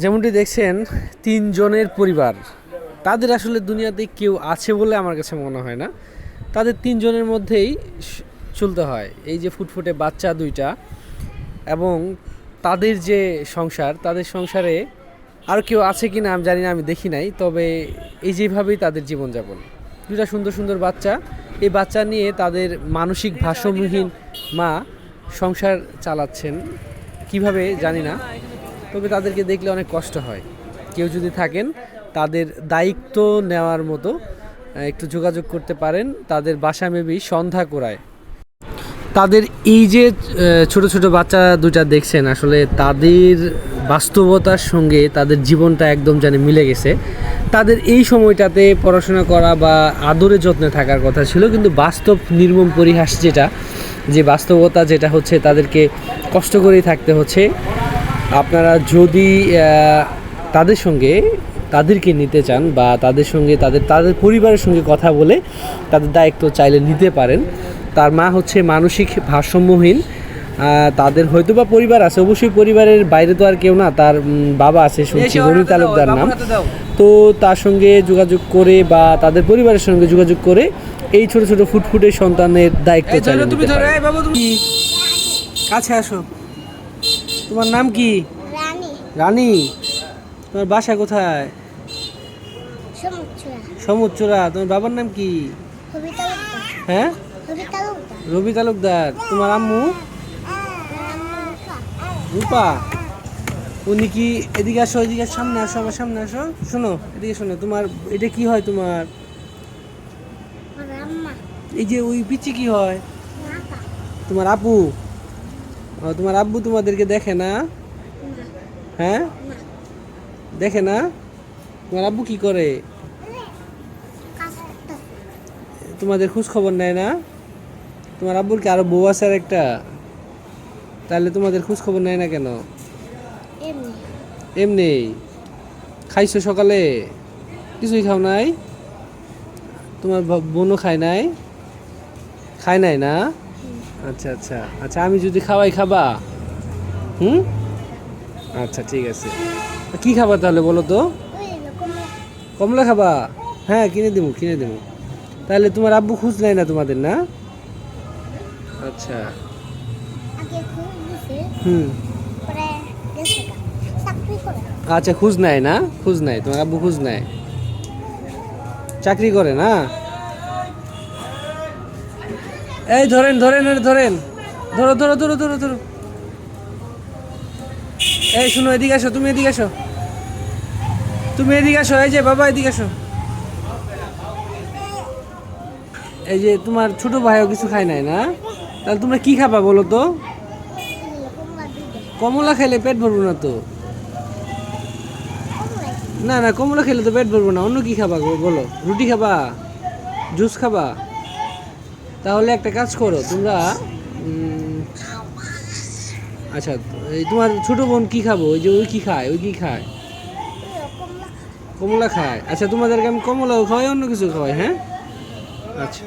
যেমনটি দেখছেন ৩ জনের পরিবার। তাদের আসলে দুনিয়াতে কেউ আছে বলে আমার কাছে মনে হয় না। তাদের ৩ জনের মধ্যেই চলতে হয়। এই যে ফুটফুটে বাচ্চা ২টা এবং তাদের যে সংসার, তাদের সংসারে আর কেউ আছে কি না আমি জানি না, আমি দেখি নাই। তবে এই যেভাবেই তাদের জীবনযাপন, ২টা সুন্দর সুন্দর বাচ্চা, এই বাচ্চা নিয়ে তাদের মানসিক ভারসাম্যহীন মা সংসার চালাচ্ছেন কিভাবে জানি না। তবে তাদেরকে দেখলে অনেক কষ্ট হয়। কেউ যদি থাকেন তাদের দায়িত্ব নেওয়ার মতো একটু যোগাযোগ করতে পারেন। তাদের বাসা মেবি সন্ধ্যা কোরায়। তাদের এই যে ছোট ছোট বাচ্চা ২টা দেখছেন, আসলে তাদের বাস্তবতার সঙ্গে তাদের জীবনটা একদম জানি মিলে গেছে। তাদের এই সময়টাতে পড়াশোনা করা বা আদরে যত্নে থাকার কথা ছিল, কিন্তু বাস্তব নির্মম পরিহাস যেটা, যে বাস্তবতা যেটা হচ্ছে তাদেরকে কষ্ট করেই থাকতে হচ্ছে। আপনারা যদি তাদের সঙ্গে তাদেরকে নিতে চান বা তাদের সঙ্গে তাদের পরিবারের সঙ্গে কথা বলে তাদের দায়িত্ব চাইলে নিতে পারেন। তার মা হচ্ছে মানসিক ভারসাম্যহীন। তাদের হয়তো বা পরিবার আছে, অবশ্যই পরিবারের বাইরে তো আর কেউ না। তার বাবা আছে শুনছি, রবি তালুকদার নাম। তো তার সঙ্গে যোগাযোগ করে বা তাদের পরিবারের সঙ্গে যোগাযোগ করে এই ছোট ছোট ফুটফুটে সন্তানের দায়িত্ব চাইলে নিতে পারেন। কাছে আসো। তোমার নাম কি? রানী। রানী। তোমার বাসা কোথায়? সমুচুরা। সমুচুরা। তোমার বাবার নাম কি? রবি তালুকদার। হ্যাঁ, রবি তালুকদার। রবি তালুকদার। তোমার আম্মু? রূপা। উনি কি? এদিকে আসো, এদিকে সামনে আসো, আমার সামনে আসো। শোনো, এদিকে শোনো। তোমার এটা কি হয় তোমার? আম্মা। এই যে ওই পিচ্চি কি হয়? আপা। তোমার আপু। ও, তোমার আব্বু তোমাদেরকে দেখে না? হ্যাঁ, দেখে না? তোমার আব্বু কি করে? তোমাদের খোঁজ খবর নেয় না? তোমার আব্বুর কি আরো বউ আছে আর একটা? তাহলে তোমাদের খোঁজ খবর নেয় না কেন? এমনি। এমনি। খাইছো সকালে? কিছুই খাও নাই? তোমার বোনও খায় নাই? খায় নাই না? আচ্ছা আচ্ছা আচ্ছা, আমি যদি খাওয়াই খাবা? হুম, আচ্ছা ঠিক আছে। কি খাবা তাহলে বলো তো? কমলা খাবা? হ্যাঁ, কিনে দেবো কিনে দেবো। তাহলে তোমার আব্বু খোঁজ নেয় না তোমাদের, না? আচ্ছা। হুম, আচ্ছা, খোঁজ নেয় না? খোঁজ নেয়, তোমার আব্বু খোঁজ নেয়। চাকরি করে না? এই ধরেন ধরেন ধরেন, ধরো ধরো ধরো ধরো ধরো। এই শুনো, এদিকে আসো, তুমি এদিকে আসো, তুমি এদিকে আসো। এই যে বাবা, এদিকে আসো। এই যে তোমার ছোট ভাইও কিছু খায় নাই না? তাহলে তোমরা কি খাবা বলো তো? কমলা খেলে পেট ভরবো না তো। না না, কমলা খেলে তো পেট ভরবো না। অন্য কি খাবা বলো? রুটি খাবা? জুস খাবা? তাহলে একটা কাজ করো তোমরা। আচ্ছা, এই তোমার ছোট বোন কি খাবো? ওই যে ওই কি খায়? ওই কি খায়? কমলা খায়। আচ্ছা, তোমাদেরকে আমি কমলাও খাওয়াই, অন্য কিছু খাওয়াই। হ্যাঁ, আচ্ছা।